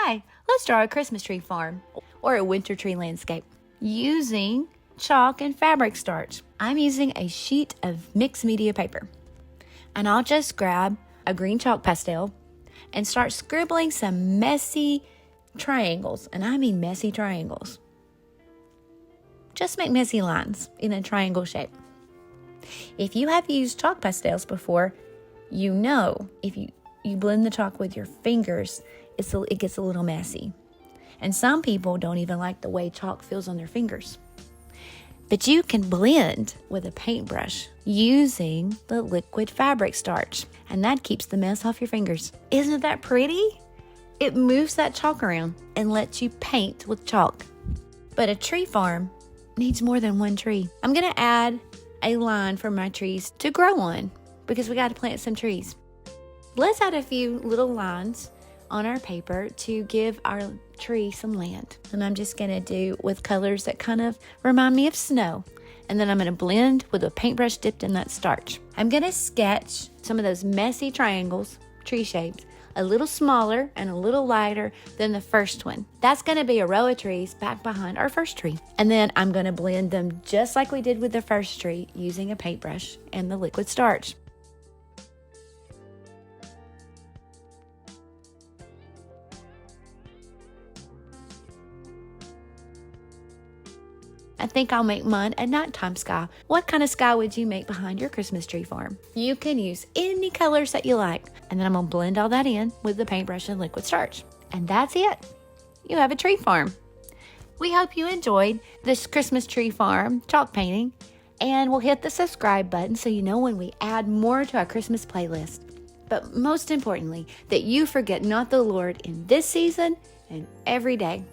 Hi, let's draw a Christmas tree farm or a winter tree landscape using chalk and fabric starch. I'm using a sheet of mixed media paper, and I'll just grab a green chalk pastel and start scribbling some messy triangles, and I mean messy triangles. Just make messy lines in a triangle shape. If you have used chalk pastels before, you know if you blend the chalk with your fingers, it gets a little messy. And some people don't even like the way chalk feels on their fingers. But you can blend with a paintbrush using the liquid fabric starch, and that keeps the mess off your fingers. Isn't that pretty? It moves that chalk around and lets you paint with chalk. But a tree farm needs more than one tree. I'm going to add a line for my trees to grow on because we got to plant some trees. Let's add a few little lines on our paper to give our tree some land. And I'm just going to do with colors that kind of remind me of snow. And then I'm going to blend with a paintbrush dipped in that starch. I'm going to sketch some of those messy triangles, tree shapes, a little smaller and a little lighter than the first one. That's going to be a row of trees back behind our first tree. And then I'm going to blend them just like we did with the first tree using a paintbrush and the liquid starch. I think I'll make mine a nighttime sky. What kind of sky would you make behind your Christmas tree farm? You can use any colors that you like. And then I'm going to blend all that in with the paintbrush and liquid starch. And that's it. You have a tree farm. We hope you enjoyed this Christmas tree farm chalk painting. And we'll hit the subscribe button so you know when we add more to our Christmas playlist. But most importantly, that you forget not the Lord in this season and every day.